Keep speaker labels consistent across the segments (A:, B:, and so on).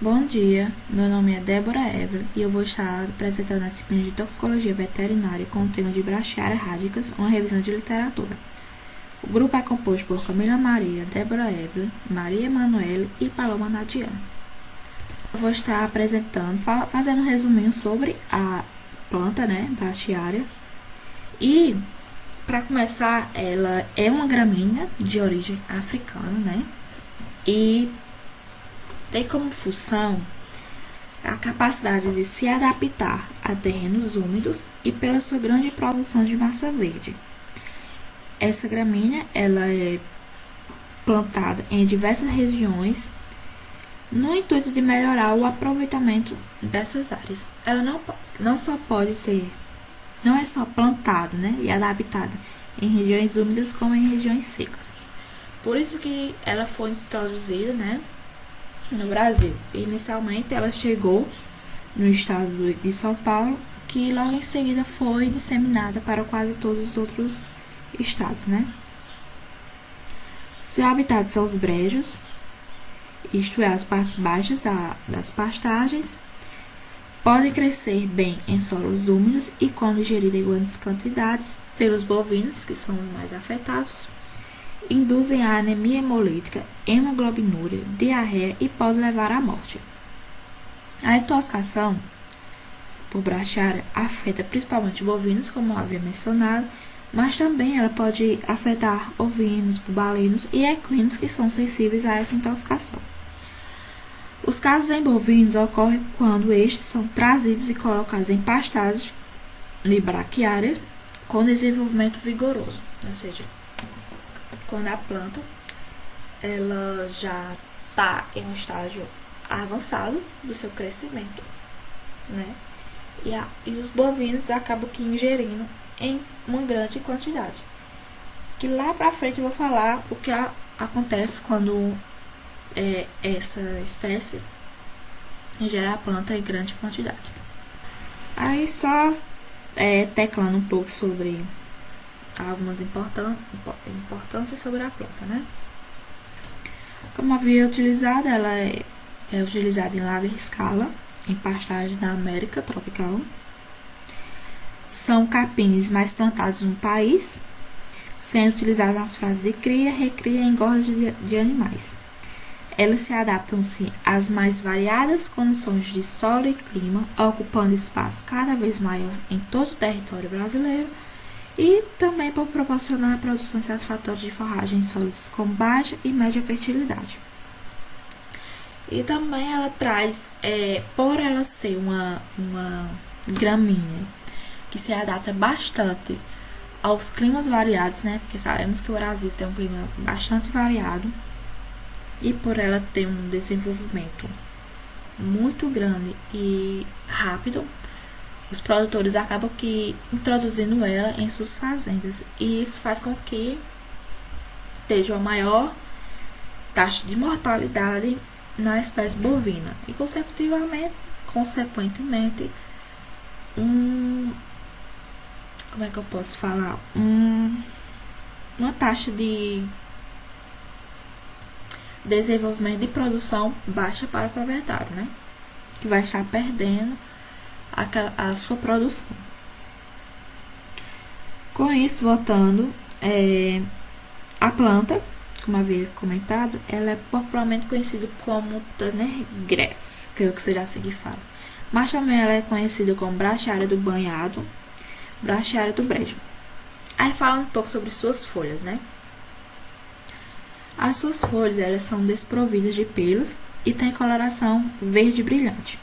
A: Bom dia, meu nome é Débora Evelyn e eu vou estar apresentando a disciplina de Toxicologia Veterinária com o tema de Brachiária radicas, uma revisão de literatura. O grupo é composto por Camila Maria, Débora Evelyn, Maria Emanuele e Paloma Nadiana. Eu vou estar apresentando, fazendo um resuminho sobre a planta, Brachiária. E, para começar, ela é uma gramínea de origem africana, E tem como função a capacidade de se adaptar a terrenos úmidos e pela sua grande produção de massa verde. Essa gramínea ela é plantada em diversas regiões no intuito de melhorar o aproveitamento dessas áreas. Ela não só pode ser, não é só plantada, e adaptada em regiões úmidas como em regiões secas. Por isso que ela foi introduzida, no Brasil. Inicialmente ela chegou no estado de São Paulo, que logo em seguida foi disseminada para quase todos os outros estados, Seu habitat são os brejos, isto é, as partes baixas das pastagens. Podem crescer bem em solos úmidos e, quando ingerida em grandes quantidades pelos bovinos, que são os mais afetados, induzem a anemia hemolítica, hemoglobinúria, diarreia e pode levar à morte. A intoxicação por brachiária afeta principalmente bovinos, como eu havia mencionado, mas também ela pode afetar ovinos, bubalinos e equinos que são sensíveis a essa intoxicação. Os casos em bovinos ocorrem quando estes são trazidos e colocados em pastagens de braquiária com desenvolvimento vigoroso, ou seja, quando a planta ela já está em um estágio avançado do seu crescimento, E os bovinos acabam que ingerindo em uma grande quantidade. Que lá pra frente eu vou falar o que acontece quando essa espécie ingere a planta em grande quantidade. Aí só teclando um pouco sobre algumas importâncias sobre a planta, Como havia utilizado, ela é utilizada em larga escala em pastagens da América tropical. São capins mais plantados no país, sendo utilizados nas fases de cria, recria e engorda de animais. Elas se adaptam-se às mais variadas condições de solo e clima, ocupando espaço cada vez maior em todo o território brasileiro e também por proporcionar a produção satisfatória de forragem em solos com baixa e média fertilidade. E também ela traz, por ela ser uma gramínea que se adapta bastante aos climas variados, Porque sabemos que o Brasil tem um clima bastante variado. E por ela ter um desenvolvimento muito grande e rápido, os produtores acabam que introduzindo ela em suas fazendas. E isso faz com que esteja uma maior taxa de mortalidade na espécie bovina. E consequentemente, uma taxa de desenvolvimento de produção baixa para o proprietário, Que vai estar perdendo a sua produção. Com isso, voltando, a planta, como havia comentado, ela é popularmente conhecida como Tanner grass, creio que seja assim que fala. Mas também ela é conhecida como brachiária do banhado, brachiária do brejo. Aí fala um pouco sobre suas folhas, As suas folhas elas são desprovidas de pelos e têm coloração verde brilhante.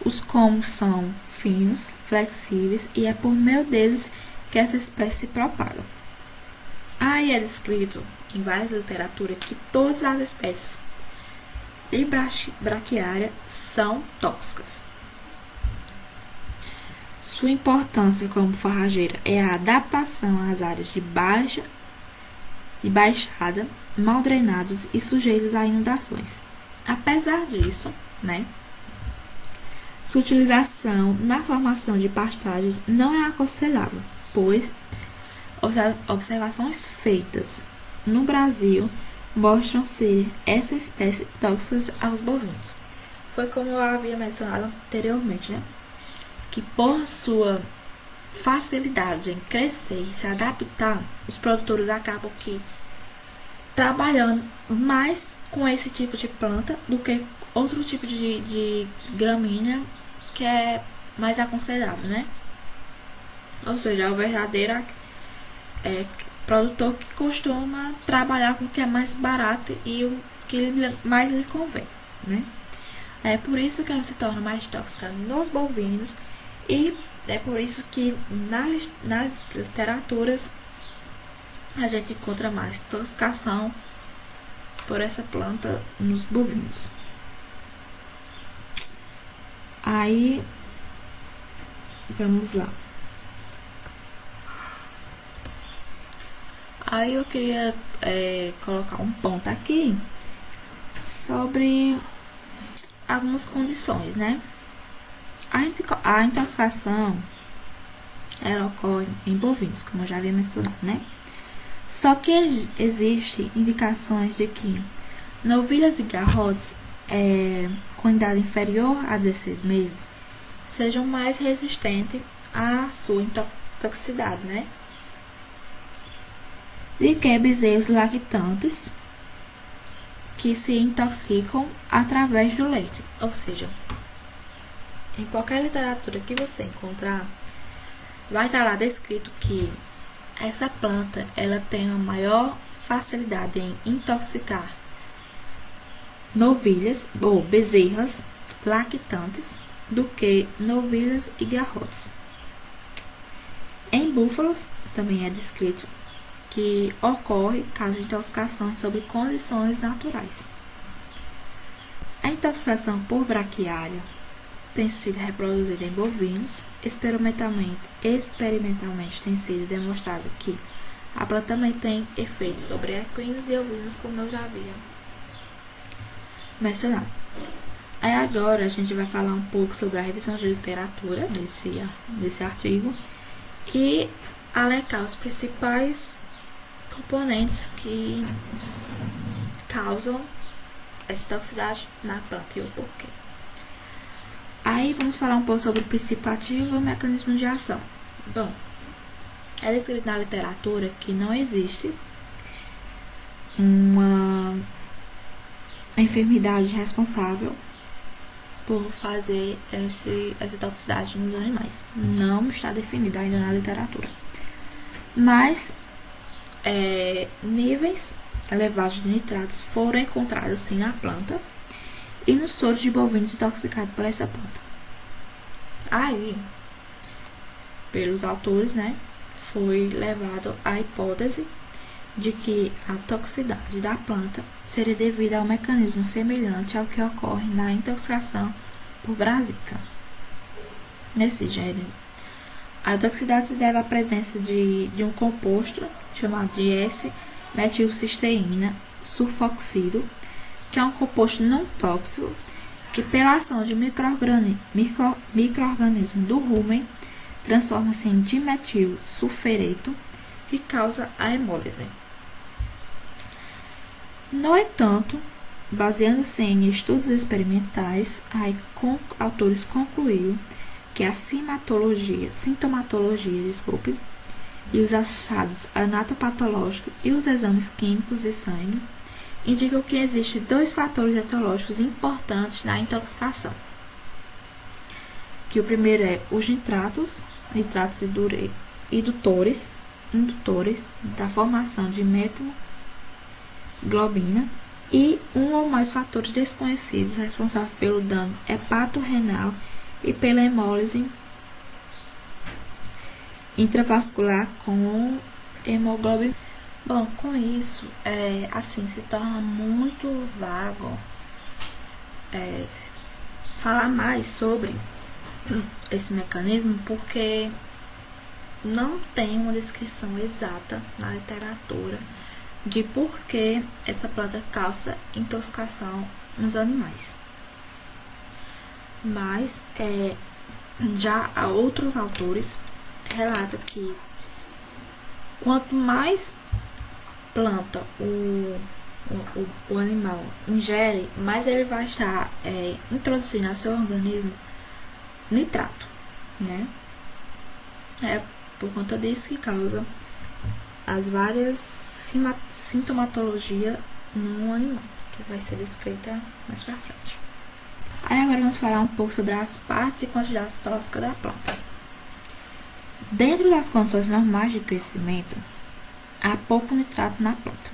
A: Os comos são finos, flexíveis e é por meio deles que essa espécie se propaga. Aí é descrito em várias literaturas que todas as espécies de braquiária são tóxicas. Sua importância como forrageira é a adaptação às áreas de baixada, mal drenadas e sujeitas a inundações. Apesar disso, sua utilização na formação de pastagens não é aconselhável, pois observações feitas no Brasil mostram ser essa espécie tóxica aos bovinos. foi como eu havia mencionado anteriormente, né? Que por sua facilidade em crescer e se adaptar, os produtores acabam que trabalhando mais com esse tipo de planta do que outro tipo de gramínea que é mais aconselhável, né? Ou seja, é o verdadeiro produtor que costuma trabalhar com o que é mais barato e o que mais lhe convém, né? É por isso que ela se torna mais tóxica nos bovinos e é por isso que nas literaturas a gente encontra mais intoxicação por essa planta nos bovinos. Aí, vamos lá. Aí eu queria colocar um ponto aqui sobre algumas condições, né? A intoxicação, ela ocorre em bovinos, como eu já havia mencionado, né? Só que existem indicações de que novilhas e garrotes com idade inferior a 16 meses sejam mais resistentes à sua toxicidade, né? De que bezerros lactantes que se intoxicam através do leite. Ou seja, em qualquer literatura que você encontrar, vai estar lá descrito que essa planta ela tem a maior facilidade em intoxicar novilhas ou bezerras lactantes do que novilhas e garrotes. Em búfalos também é descrito que ocorre caso de intoxicação sob condições naturais. A intoxicação por braquiária tem sido reproduzida em bovinos. Experimentalmente tem sido demonstrado que a planta também tem efeitos sobre equinos e ovinos, como eu já havia mencionado. Aí agora a gente vai falar um pouco sobre a revisão de literatura desse artigo e alencar os principais componentes que causam essa toxicidade na planta e o porquê. Aí vamos falar um pouco sobre o princípio ativo e o mecanismo de ação. Bom, é descrito na literatura que não existe uma enfermidade responsável por fazer essa toxicidade nos animais. Não está definida ainda na literatura. Mas níveis elevados de nitratos foram encontrados sim na planta e no soro de bovinos intoxicados por essa planta. Aí, pelos autores, né, foi levado à hipótese de que a toxicidade da planta seria devida a um mecanismo semelhante ao que ocorre na intoxicação por brasica. Nesse gênero, a toxicidade se deve à presença de um composto chamado de S-metilcisteína sulfoxídeo, que é um composto não tóxico que, pela ação de micro-organismo do rumen, transforma-se em dimetil sulfureto e causa a hemólise. No entanto, baseando-se em estudos experimentais, autores concluíram que a sintomatologia e os achados anatopatológicos e os exames químicos de sangue indicam que existem dois fatores etológicos importantes na intoxicação. Que o primeiro é os nitratos indutores da formação de metaglobina e um ou mais fatores desconhecidos responsáveis pelo dano hepatorrenal e pela hemólise intravascular com hemoglobina. Bom, com isso, se torna muito vago falar mais sobre esse mecanismo, porque não tem uma descrição exata na literatura de por que essa planta causa intoxicação nos animais. Mas já há outros autores relatam que quanto mais planta o o animal ingere, mais ele vai estar introduzindo ao seu organismo nitrato, né? É por conta disso que causa as várias sintomatologias no animal, que vai ser descrita mais pra frente. Aí agora vamos falar um pouco sobre as partes e quantidades tóxicas da planta. Dentro das condições normais de crescimento, há pouco nitrato na planta.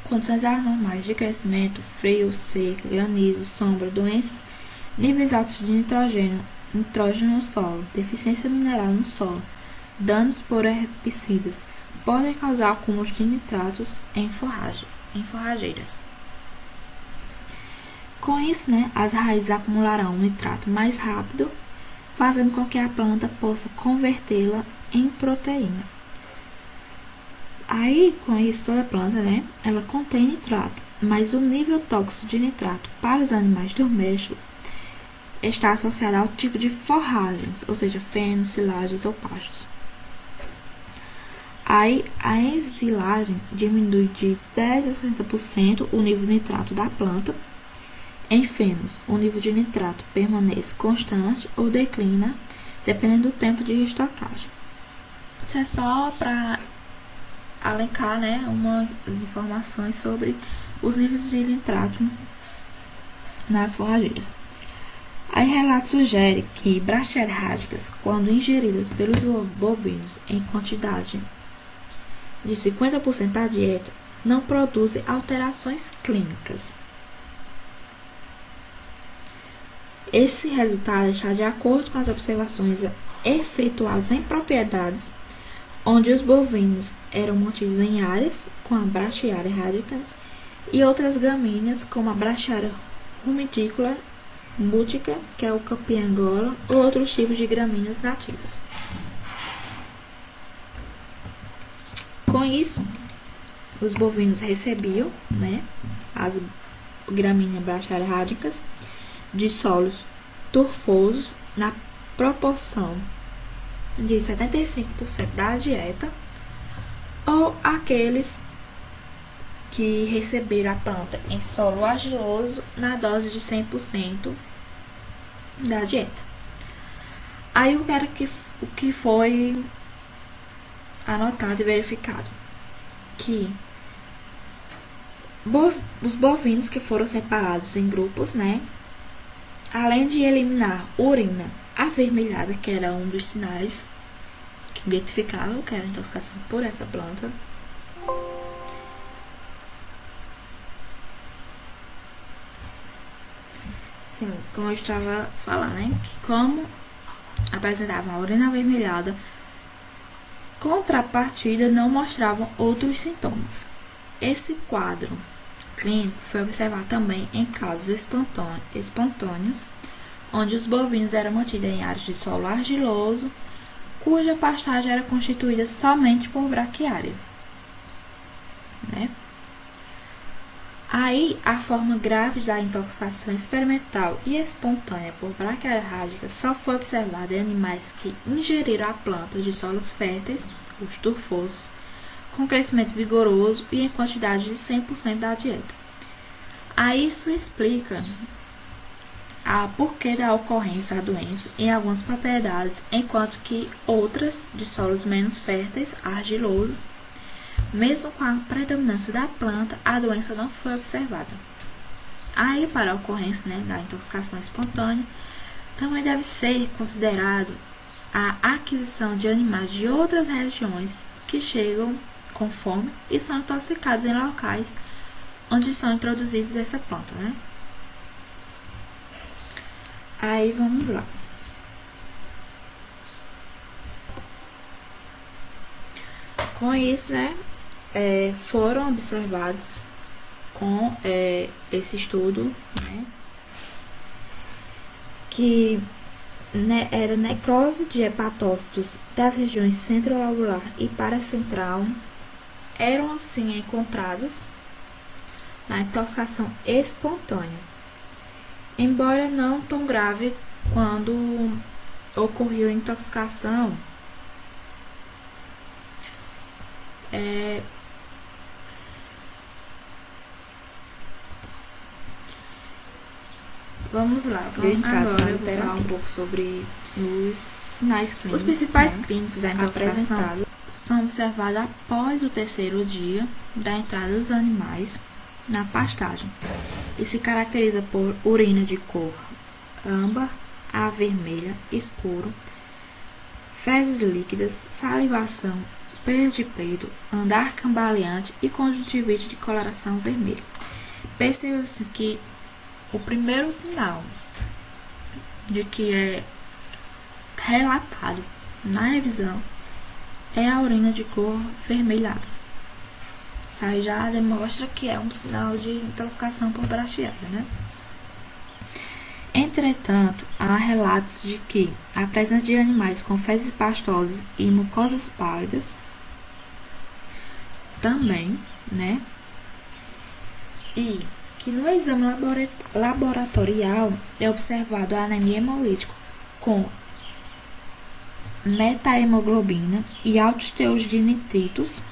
A: Condições anormais de crescimento, frio, seca, granizo, sombra, doenças, níveis altos de nitrógeno no solo, deficiência mineral no solo, danos por herbicidas, podem causar acúmulo de nitratos em forrageiras. Com isso, as raízes acumularão o nitrato mais rápido, fazendo com que a planta possa convertê-la em proteína. Aí, com isso, toda planta, ela contém nitrato, mas o nível tóxico de nitrato para os animais domésticos está associado ao tipo de forragens, ou seja, feno, silagens ou pastos. Aí, a ensilagem diminui de 10 a 60% o nível de nitrato da planta. Em fenos, o nível de nitrato permanece constante ou declina, dependendo do tempo de estocagem. Isso é só para alencar, umas informações sobre os níveis de nitrato nas forrageiras. Aí, relato sugere que Brachiária rádicas, quando ingeridas pelos bovinos em quantidade de 50% da dieta, não produzem alterações clínicas. Esse resultado está de acordo com as observações efetuadas em propriedades onde os bovinos eram mantidos em áreas com a Brachiária rádicas e outras gramíneas como a Brachiária rumidícola, mútica, que é o capim-angola, ou outros tipos de gramíneas nativas. Com isso, os bovinos recebiam, as gramíneas Brachiária rádicas de solos turfosos na proporção de 75% da dieta, ou aqueles que receberam a planta em solo argiloso na dose de 100% da dieta. Aí o que foi anotado e verificado? Que os bovinos que foram separados em grupos, além de eliminar urina avermelhada, que era um dos sinais que identificavam que era intoxicação por essa planta, sim, como eu estava falando, que como apresentavam a urina avermelhada, contrapartida não mostravam outros sintomas. Esse quadro clínico foi observado também em casos espontâneos, onde os bovinos eram mantidos em áreas de solo argiloso, cuja pastagem era constituída somente por braquiária. Aí, a forma grave da intoxicação experimental e espontânea por Brachiária rádicas só foi observada em animais que ingeriram a planta de solos férteis, os turfosos, com crescimento vigoroso e em quantidade de 100% da dieta. Aí isso explica a porquê da ocorrência da doença em algumas propriedades, enquanto que outras de solos menos férteis, argilosos, mesmo com a predominância da planta, a doença não foi observada. Aí, para a ocorrência da intoxicação espontânea, também deve ser considerado a aquisição de animais de outras regiões que chegam com fome e são intoxicados em locais onde são introduzidos essa planta, Aí, vamos lá. Com isso, foram observados com esse estudo, que era necrose de hepatócitos das regiões centrolobular e paracentral eram, sim, encontrados na intoxicação espontânea, embora não tão grave quando ocorreu a intoxicação Vamos lá, agora eu vou falar um pouco sobre os sinais clínicos. Os principais clínicos da intoxicação são observados após o terceiro dia da entrada dos animais na pastagem e se caracteriza por urina de cor âmbar a vermelha escuro, fezes líquidas, salivação, perda de peido, andar cambaleante e conjuntivite de coloração vermelha. Perceba-se que o primeiro sinal de que é relatado na revisão é a urina de cor vermelhada. Isso aí já demonstra que é um sinal de intoxicação por brachiária, né? Entretanto, há relatos de que a presença de animais com fezes pastosas e mucosas pálidas também, né? E que no exame laboratorial é observado a anemia hemolítica com metahemoglobina e altos teores de nitritos,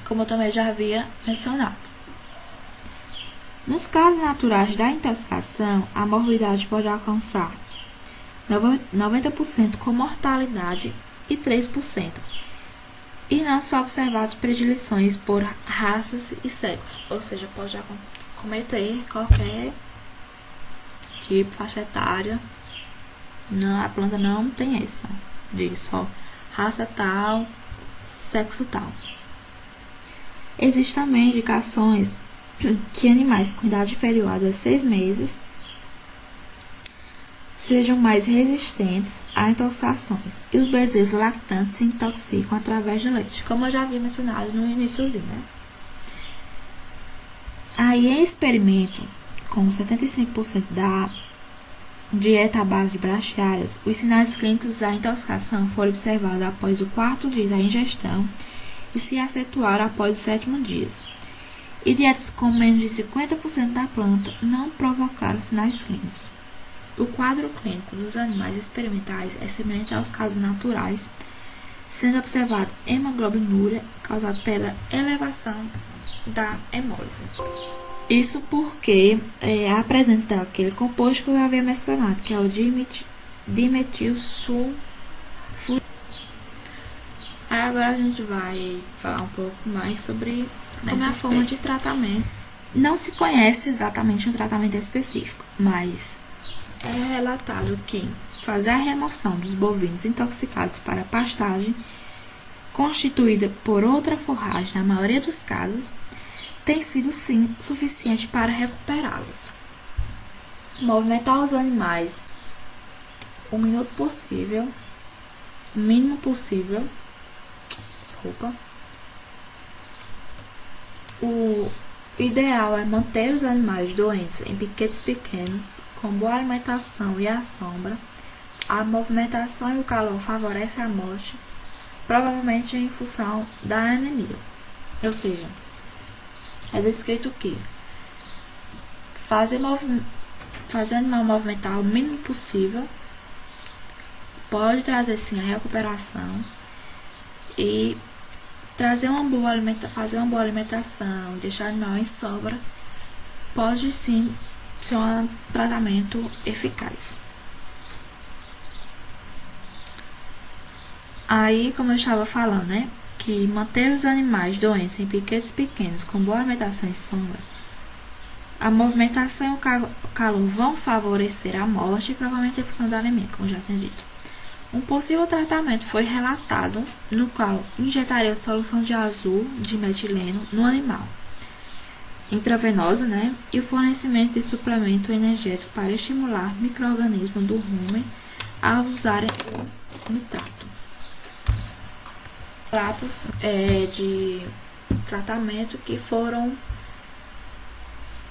A: como eu também já havia mencionado. Nos casos naturais da intoxicação, a morbidade pode alcançar 90% com mortalidade e 3%. E não são observadas predileções por raças e sexos, ou seja, pode cometer qualquer tipo, faixa etária. Não, a planta não tem essa, diz só raça tal, sexo tal. Existem também indicações que animais com idade inferior a 16 meses sejam mais resistentes a intoxicações e os bezerros lactantes se intoxicam através do leite, como eu já havia mencionado no iniciozinho, né? Aí, em experimento com 75% da dieta à base de brachiárias, os sinais clínicos da intoxicação foram observados após o 4º dia da ingestão e se acentuaram após os 7º dia. E dietas com menos de 50% da planta não provocaram sinais clínicos. O quadro clínico dos animais experimentais é semelhante aos casos naturais, sendo observado hemoglobinúria causada pela elevação da hemólise. Isso porque a presença daquele composto que eu havia mencionado, que é o dimetilsulfuro. Aí agora a gente vai falar um pouco mais sobre como é a forma de tratamento. Não se conhece exatamente um tratamento específico, mas é relatado que fazer a remoção dos bovinos intoxicados para a pastagem, constituída por outra forragem na maioria dos casos, tem sido sim suficiente para recuperá-los. Movimentar os animais o mínimo possível. O ideal é manter os animais doentes em piquetes pequenos, com boa alimentação e a sombra. A movimentação e o calor favorecem a morte, provavelmente em função da anemia. Ou seja, é descrito que fazer o animal movimentar o mínimo possível pode trazer sim a recuperação e fazer uma boa alimentação, deixar o animal em sobra, pode sim ser um tratamento eficaz. Aí, como eu estava falando, né, que manter os animais doentes em piquetes pequenos com boa alimentação e sombra, a movimentação e o calor vão favorecer a morte e provavelmente a função da anemia, como já tinha dito. Um possível tratamento foi relatado, no qual injetaria solução de azul de metileno no animal, intravenosa, né, e o fornecimento de suplemento energético para estimular micro-organismos do rumen a usarem o nitrato. Relatos de tratamento que foram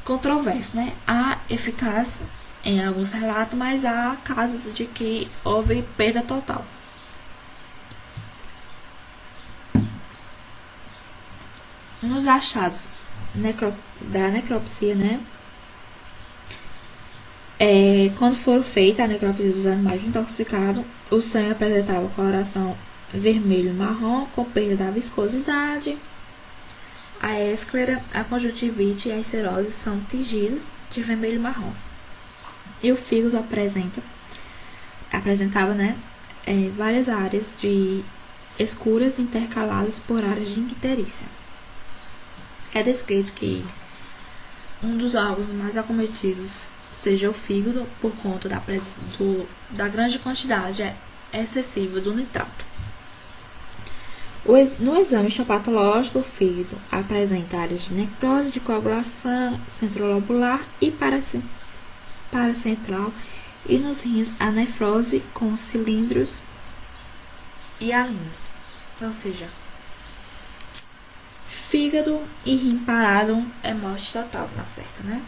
A: controversos, né? Há eficácia em alguns relatos, mas há casos de que houve perda total. Nos achados da necropsia, né? Quando for feita a necropsia dos animais intoxicados, o sangue apresentava coloração vermelho e marrom, com perda da viscosidade. A esclera, a conjuntivite e as cirroses são tingidas de vermelho e marrom. E o fígado apresentava, né, várias áreas de escuras intercaladas por áreas de icterícia. É descrito que um dos órgãos mais acometidos seja o fígado por conta da grande quantidade excessiva do nitrato. No exame histopatológico, o fígado apresenta áreas de necrose, de coagulação centrolobular e paracentral, e nos rins a nefrose com cilindros e alinos. Ou seja, fígado e rim parado é morte total, na certa, né?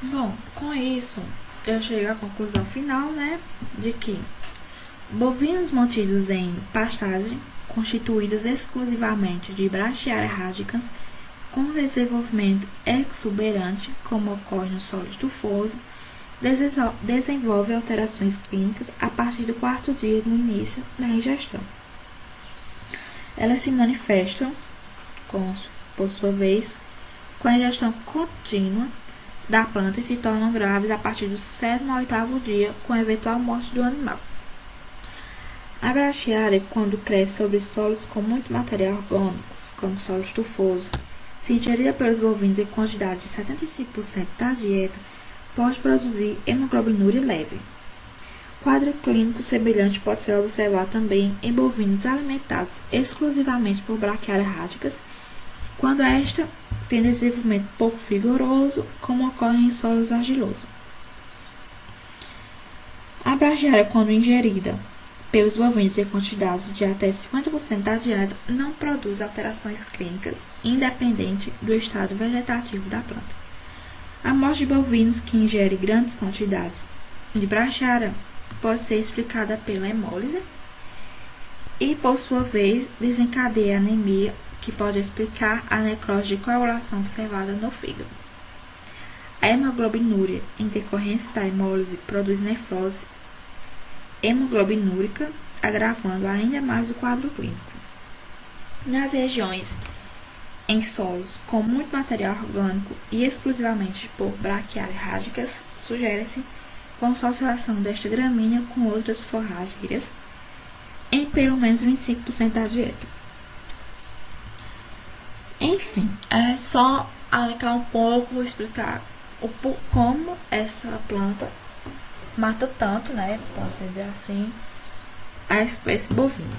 A: Bom, com isso, eu chego à conclusão final, né, de que bovinos mantidos em pastagem, constituídas exclusivamente de Brachiaria radicans, com desenvolvimento exuberante, como ocorre no solo estufoso, desenvolve alterações clínicas a partir do 4º dia do início da ingestão. Elas se manifestam, por sua vez, com a ingestão contínua da planta e se tornam graves a partir do 7º ao 8º dia, com a eventual morte do animal. A brachiária, quando cresce sobre solos com muito material orgânico, como solo estufoso, se ingerida pelos bovinos em quantidade de 75% da dieta, pode produzir hemoglobinúria leve. Quadro clínico semelhante pode ser observado também em bovinos alimentados exclusivamente por Brachiaria radicans, quando esta tem desenvolvimento pouco vigoroso, como ocorre em solos argilosos. A brachiária, quando ingerida pelos bovinos em quantidades de até 50% da dieta, não produz alterações clínicas, independente do estado vegetativo da planta. A morte de bovinos que ingerem grandes quantidades de brachiária pode ser explicada pela hemólise e, por sua vez, desencadeia a anemia, que pode explicar a necrose de coagulação observada no fígado. A hemoglobinúria, em decorrência da hemólise, produz nefrose hemoglobinúrica, agravando ainda mais o quadro clínico. Nas regiões em solos com muito material orgânico e exclusivamente por Brachiaria radicans, sugere-se consociação desta gramínea com outras forrageiras em pelo menos 25% da dieta. Enfim, é só alencar um pouco, explicar como essa planta mata tanto, né, posso dizer assim, a espécie bovina.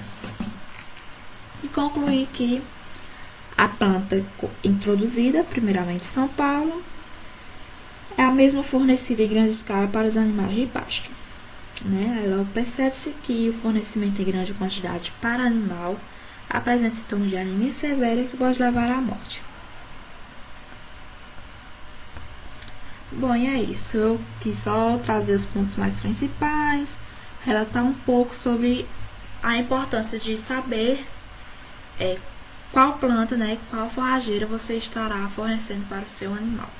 A: E concluir que a planta introduzida, primeiramente em São Paulo, é a mesma fornecida em grande escala para os animais de pasto. Né? Aí logo percebe-se que o fornecimento em grande quantidade para animal apresenta sintomas de anemia severa que pode levar à morte. Bom, e é isso. Eu quis só trazer os pontos mais principais, relatar um pouco sobre a importância de saber qual planta, né, qual forrageira você estará fornecendo para o seu animal.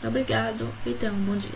A: Muito obrigado e tenha um bom dia.